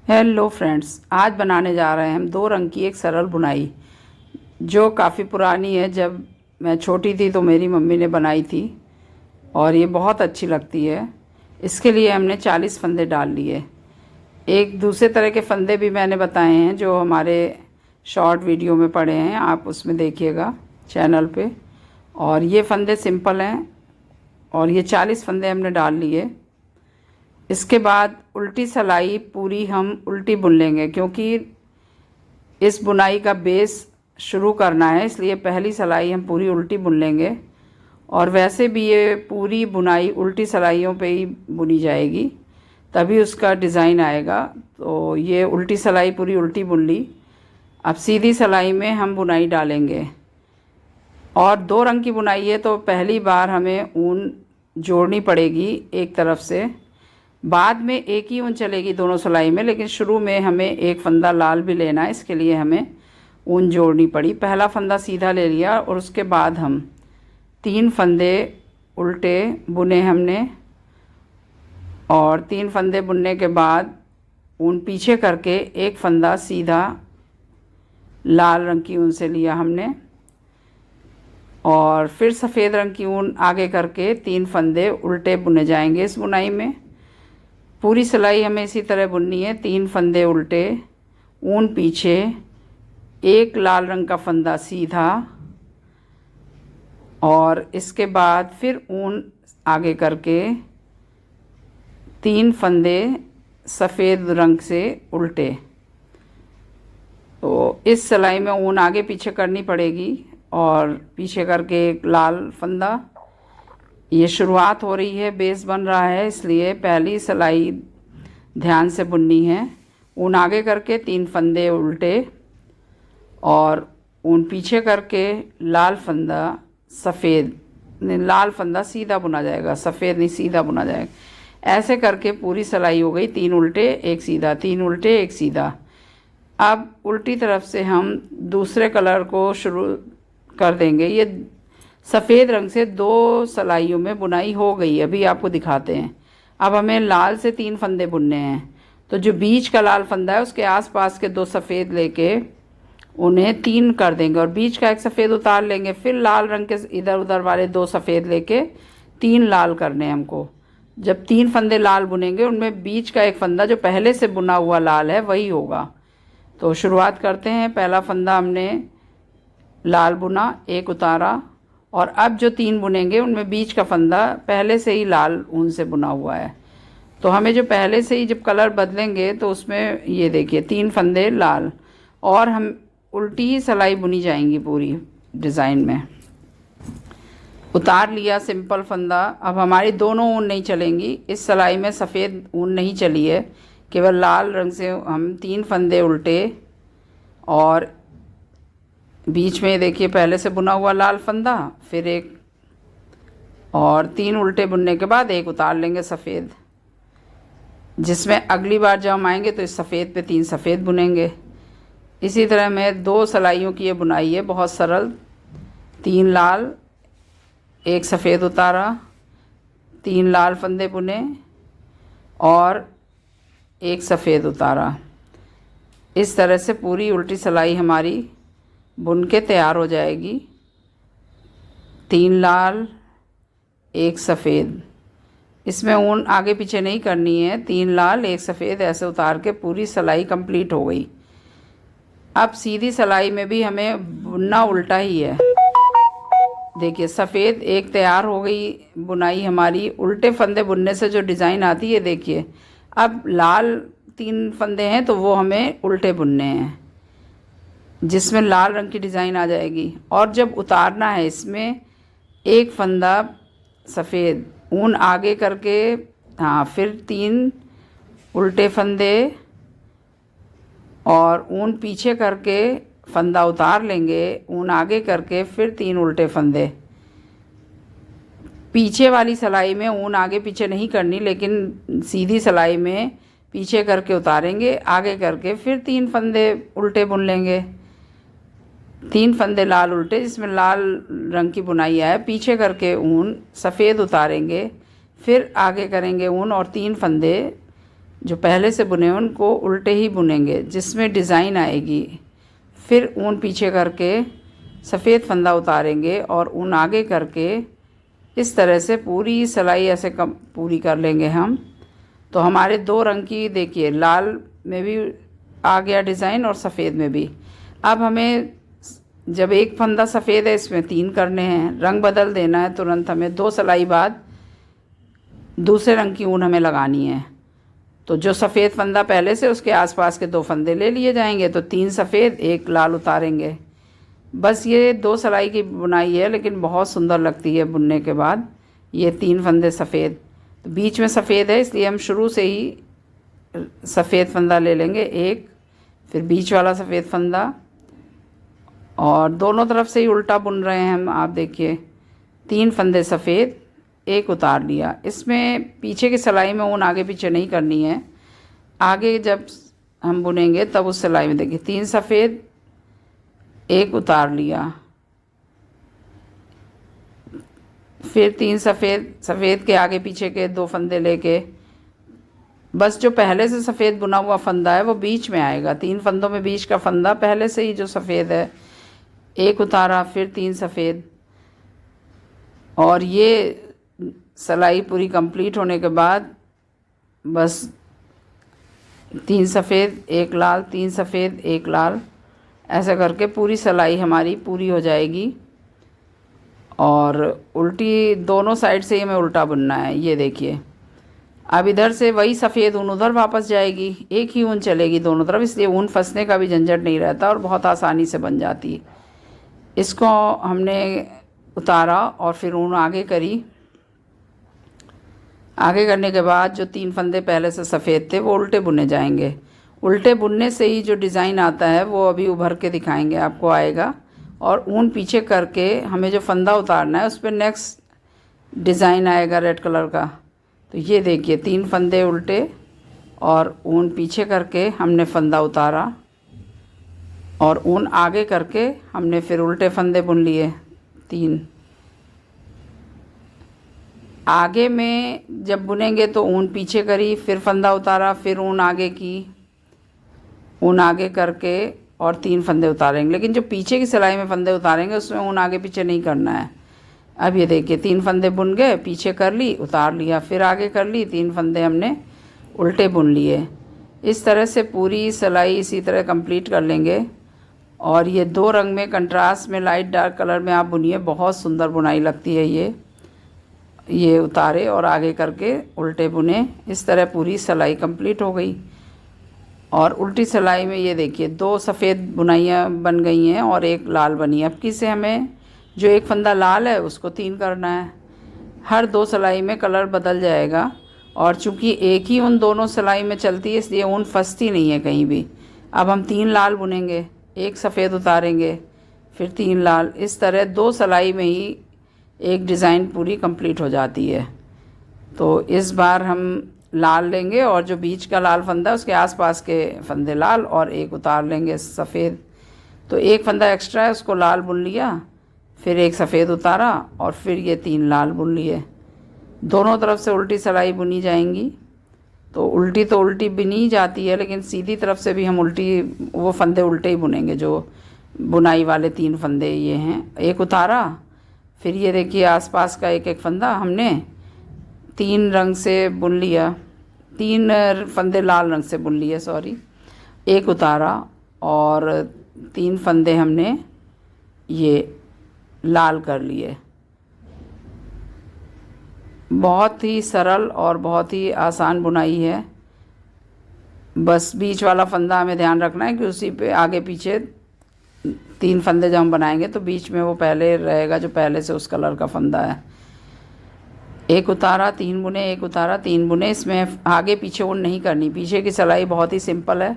Hello friends, आज बनाने जा रहे हैं हम दो रंग की एक सरल बुनाई जो काफ़ी पुरानी है। जब मैं छोटी थी तो मेरी मम्मी ने बनाई थी और ये बहुत अच्छी लगती है। इसके लिए हमने 40 फंदे डाल लिए। एक दूसरे तरह के फंदे भी मैंने बताए हैं जो हमारे शॉर्ट वीडियो में पड़े हैं, आप उसमें देखिएगा चैनल पे। और ये फंदे सिंपल हैं और ये 40 फंदे हमने डाल लिए। इसके बाद उल्टी सिलाई पूरी हम उल्टी बुन लेंगे, क्योंकि इस बुनाई का बेस शुरू करना है, इसलिए पहली सिलाई हम पूरी उल्टी बुन लेंगे। और वैसे भी ये पूरी बुनाई उल्टी सिलाइयों पे ही बुनी जाएगी, तभी उसका डिज़ाइन आएगा। तो ये उल्टी सिलाई पूरी उल्टी बुन ली। अब सीधी सिलाई में हम बुनाई डालेंगे। और दो रंग की बुनाई है तो पहली बार हमें ऊन जोड़नी पड़ेगी एक तरफ से, बाद में एक ही ऊन चलेगी दोनों सिलाई में, लेकिन शुरू में हमें एक फंदा लाल भी लेना है, इसके लिए हमें ऊन जोड़नी पड़ी। पहला फंदा सीधा ले लिया और उसके बाद हम 3 फंदे उल्टे बुने हमने। और 3 फंदे बुनने के बाद ऊन पीछे करके एक फंदा सीधा लाल रंग की ऊन से लिया हमने, और फिर सफ़ेद रंग की ऊन आगे करके 3 फंदे उल्टे बुने जाएंगे इस बुनाई में। पूरी सिलाई हमें इसी तरह बुननी है। 3 फंदे उल्टे, ऊन पीछे, एक लाल रंग का फंदा सीधा, और इसके बाद फिर ऊन आगे करके 3 फंदे सफ़ेद रंग से उल्टे। तो इस सिलाई में ऊन आगे पीछे करनी पड़ेगी और पीछे करके एक लाल फंदा। ये शुरुआत हो रही है, बेस बन रहा है, इसलिए पहली सिलाई ध्यान से बुननी है। ऊन आगे करके 3 फंदे उल्टे और ऊन पीछे करके लाल फंदा सफ़ेद, लाल फंदा सीधा बुना जाएगा, सफ़ेद नहीं सीधा बुना जाएगा। ऐसे करके पूरी सिलाई हो गई। 3 उल्टे एक सीधा, 3 उल्टे एक सीधा। अब उल्टी तरफ से हम दूसरे कलर को शुरू कर देंगे। ये सफ़ेद रंग से 2 सिलाइयों में बुनाई हो गई, अभी आपको दिखाते हैं। अब हमें लाल से 3 फंदे बुनने हैं, तो जो बीच का लाल फंदा है उसके आसपास के 2 सफ़ेद लेके उन्हें 3 कर देंगे और बीच का एक सफ़ेद उतार लेंगे। फिर लाल रंग के इधर उधर वाले 2 सफ़ेद लेके 3 लाल करने हैं हमको। जब 3 फंदे लाल बुनेंगे उनमें बीच का एक फंदा जो पहले से बुना हुआ लाल है वही होगा। तो शुरुआत करते हैं। पहला फंदा हमने लाल बुना, एक उतारा, और अब जो 3 बुनेंगे उनमें बीच का फंदा पहले से ही लाल ऊन से बुना हुआ है। तो हमें जो पहले से ही जब कलर बदलेंगे तो उसमें ये देखिए 3 फंदे लाल, और हम उल्टी ही सिलाई बुनी जाएंगी पूरी डिज़ाइन में। उतार लिया सिंपल फंदा। अब हमारी दोनों ऊन नहीं चलेंगी इस सिलाई में, सफ़ेद ऊन नहीं चली है, केवल लाल रंग से हम 3 फंदे उल्टे और बीच में देखिए पहले से बुना हुआ लाल फंदा, फिर एक, और 3 उल्टे बुनने के बाद एक उतार लेंगे सफ़ेद, जिसमें अगली बार जब हम आएंगे तो इस सफ़ेद पे 3 सफ़ेद बुनेंगे। इसी तरह में 2 सिलाइयों की ये बुनाई है, बहुत सरल। 3 लाल, एक सफ़ेद उतारा, 3 लाल फंदे बुने और एक सफ़ेद उतारा। इस तरह से पूरी उल्टी सिलाई हमारी बुन के तैयार हो जाएगी। 3 लाल, एक सफ़ेद, इसमें ऊन आगे पीछे नहीं करनी है। 3 लाल एक सफ़ेद ऐसे उतार के पूरी सिलाई कंप्लीट हो गई। अब सीधी सिलाई में भी हमें बुनना उल्टा ही है। देखिए सफ़ेद एक तैयार हो गई बुनाई हमारी। उल्टे फंदे बुनने से जो डिज़ाइन आती है देखिए। अब लाल 3 फंदे हैं तो वो हमें उल्टे बुनने हैं, जिसमें लाल रंग की डिज़ाइन आ जाएगी। और जब उतारना है इसमें एक फंदा सफ़ेद, ऊन आगे करके, हाँ, फिर 3 उल्टे फंदे और ऊन पीछे करके फंदा उतार लेंगे, ऊन आगे करके फिर 3 उल्टे फंदे। पीछे वाली सिलाई में ऊन आगे पीछे नहीं करनी, लेकिन सीधी सिलाई में पीछे करके उतारेंगे, आगे करके फिर 3 फंदे उल्टे बुन लेंगे। 3 फंदे लाल उल्टे, जिसमें लाल रंग की बुनाई है, पीछे करके ऊन सफ़ेद उतारेंगे, फिर आगे करेंगे ऊन और 3 फंदे जो पहले से बुने हैं उनको उल्टे ही बुनेंगे, जिसमें डिज़ाइन आएगी। फिर ऊन पीछे करके सफ़ेद फंदा उतारेंगे और ऊन आगे करके इस तरह से पूरी सिलाई ऐसे कम पूरी कर लेंगे हम। तो हमारे 2 रंग की देखिए, लाल में भी आ गया डिज़ाइन और सफ़ेद में भी। अब हमें जब एक फंदा सफ़ेद है, इसमें 3 करने हैं, रंग बदल देना है तुरंत। हमें 2 सिलाई बाद दूसरे रंग की ऊन हमें लगानी है। तो जो सफ़ेद फंदा पहले से, उसके आसपास के 2 फंदे ले लिए जाएंगे। तो 3 सफ़ेद 1 लाल उतारेंगे। बस ये 2 सिलाई की बुनाई है, लेकिन बहुत सुंदर लगती है बुनने के बाद। ये 3 फंदे सफ़ेद, तो बीच में सफ़ेद है इसलिए हम शुरू से ही सफ़ेद फंदा ले लेंगे 1, फिर बीच वाला सफ़ेद फंदा, और दोनों तरफ से ही उल्टा बुन रहे हैं हम। आप देखिए 3 फंदे सफ़ेद, 1 उतार लिया। इसमें पीछे की सिलाई में ऊन आगे पीछे नहीं करनी है, आगे जब हम बुनेंगे तब उस सिलाई में देखिए 3 सफ़ेद 1 उतार लिया, फिर 3 सफ़ेद, सफ़ेद के आगे पीछे के 2 फंदे लेके बस जो पहले से सफ़ेद बुना हुआ फंदा है वो बीच में आएगा। 3 फंदों में बीच का फंदा पहले से ही जो सफ़ेद है 1 उतारा, फिर 3 सफ़ेद, और ये सिलाई पूरी कंप्लीट होने के बाद बस 3 सफ़ेद 1 लाल, 3 सफ़ेद 1 लाल, ऐसा करके पूरी सिलाई हमारी पूरी हो जाएगी। और उल्टी दोनों साइड से ही हमें उल्टा बुनना है। ये देखिए, अब इधर से वही सफ़ेद ऊन उधर वापस जाएगी, एक ही ऊन चलेगी दोनों तरफ, इसलिए ऊन फंसने का भी झंझट नहीं रहता और बहुत आसानी से बन जाती है। इसको हमने उतारा और फिर ऊन आगे करी। आगे करने के बाद जो 3 फंदे पहले से सफ़ेद थे वो उल्टे बुने जाएंगे। उल्टे बुनने से ही जो डिज़ाइन आता है वो अभी उभर के दिखाएंगे आपको, आएगा। और ऊन पीछे करके हमें जो फंदा उतारना है उस पर नेक्स्ट डिज़ाइन आएगा रेड कलर का। तो ये देखिए 3 फंदे उल्टे और ऊन पीछे करके हमने फंदा उतारा, और ऊन आगे करके हमने फिर उल्टे फंदे बुन लिए 3। आगे में जब बुनेंगे तो ऊन पीछे करी, फिर फंदा उतारा, फिर ऊन आगे की, ऊन आगे करके और 3 फंदे उतारेंगे। लेकिन जो पीछे की सिलाई में फंदे उतारेंगे उसमें ऊन आगे पीछे नहीं करना है। अब ये देखिए 3 फंदे बुन गए, पीछे कर ली, उतार लिया, फिर आगे कर ली, 3 फंदे हमने उल्टे बुन लिए। इस तरह से पूरी सिलाई इसी तरह कंप्लीट कर लेंगे। और ये 2 रंग में कंट्रास्ट में लाइट डार्क कलर में आप बुनिए, बहुत सुंदर बुनाई लगती है। ये उतारे और आगे करके उल्टे बुने, इस तरह पूरी सिलाई कंप्लीट हो गई। और उल्टी सिलाई में ये देखिए 2 सफ़ेद बुनाइयाँ बन गई हैं और 1 लाल बनी है। अब किसे हमें जो एक फंदा लाल है उसको 3 करना है। हर 2 सिलाई में कलर बदल जाएगा, और चूँकि एक ही ऊन दोनों सिलाई में चलती है इसलिए ऊन फंसती नहीं है कहीं भी। अब हम 3 लाल बुनेंगे, 1 सफ़ेद उतारेंगे, फिर 3 लाल, इस तरह 2 सिलाई में ही एक डिज़ाइन पूरी कंप्लीट हो जाती है। तो इस बार हम लाल लेंगे और जो बीच का लाल फंदा है उसके आसपास के फंदे लाल, और 1 उतार लेंगे सफ़ेद। तो 1 फंदा एक्स्ट्रा है उसको लाल बुन लिया, फिर 1 सफ़ेद उतारा और फिर ये 3 लाल बुन लिए। दोनों तरफ से उल्टी सिलाई बुनी जाएंगी। तो उल्टी बुनी जाती है, लेकिन सीधी तरफ से भी हम उल्टी वो फंदे उल्टे ही बुनेंगे। जो बुनाई वाले 3 फंदे ये हैं, 1 उतारा, फिर ये देखिए आसपास का 1 फंदा हमने 3 रंग से बुन लिया, 3 फंदे लाल रंग से बुन लिए, सॉरी, 1 उतारा और 3 फंदे हमने ये लाल कर लिए। बहुत ही सरल और बहुत ही आसान बुनाई है। बस बीच वाला फंदा हमें ध्यान रखना है कि उसी पे आगे पीछे 3 फंदे जब हम बनाएंगे तो बीच में वो पहले रहेगा जो पहले से उस कलर का फंदा है। 1 उतारा 3 बुने, 1 उतारा 3 बुने। इसमें आगे पीछे ऊन नहीं करनी, पीछे की सिलाई बहुत ही सिंपल है।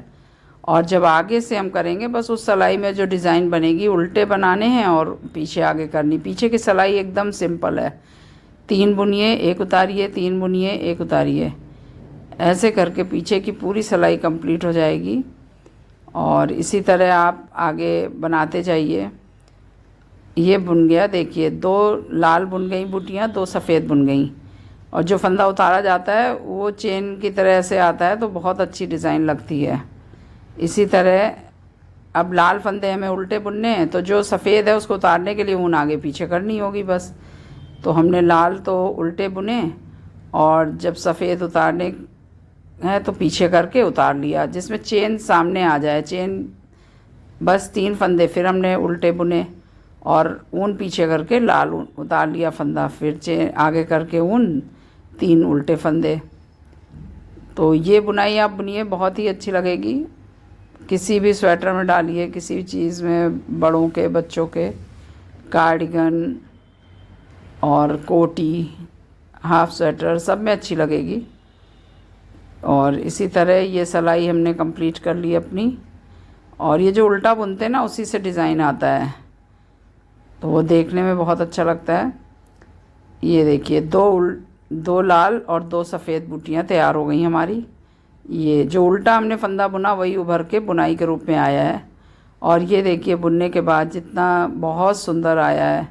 और जब आगे से हम करेंगे बस उस सिलाई में जो डिज़ाइन बनेगी उल्टे बनाने हैं और पीछे आगे करनी। पीछे की सिलाई एकदम सिंपल है, 3 बुनिए 1 उतारिए, 3 बुनिए 1 उतारिए, ऐसे करके पीछे की पूरी सिलाई कंप्लीट हो जाएगी। और इसी तरह आप आगे बनाते जाइए। ये बुन गया, देखिए 2 लाल बुन गई बूटियाँ, 2 सफ़ेद बुन गई। और जो फंदा उतारा जाता है वो चेन की तरह से आता है, तो बहुत अच्छी डिज़ाइन लगती है। इसी तरह अब लाल फंदे हमें उल्टे बुनने हैं, तो जो सफ़ेद है उसको उतारने के लिए ऊन आगे पीछे करनी होगी बस। तो हमने लाल तो उल्टे बुने, और जब सफ़ेद उतारने हैं तो पीछे करके उतार लिया, जिसमें चेन सामने आ जाए। चेन बस 3 फंदे फिर हमने उल्टे बुने और ऊन पीछे करके लाल ऊन उतार लिया फंदा, फिर चेन आगे करके ऊन 3 उल्टे फंदे। तो ये बुनाई आप बुनिए, बहुत ही अच्छी लगेगी। किसी भी स्वेटर में डालिए, किसी भी चीज़ में, बड़ों के, बच्चों के, कार्डिगन और कोटी, हाफ स्वेटर, सब में अच्छी लगेगी। और इसी तरह ये सिलाई हमने कंप्लीट कर ली अपनी। और ये जो उल्टा बुनते हैं ना, उसी से डिज़ाइन आता है, तो वो देखने में बहुत अच्छा लगता है। ये देखिए, 2 लाल और 2 सफ़ेद बूटियाँ तैयार हो गई हमारी। ये जो उल्टा हमने फंदा बुना वही उभर के बुनाई के रूप में आया है। और ये देखिए, बुनने के बाद जितना बहुत सुंदर आया है।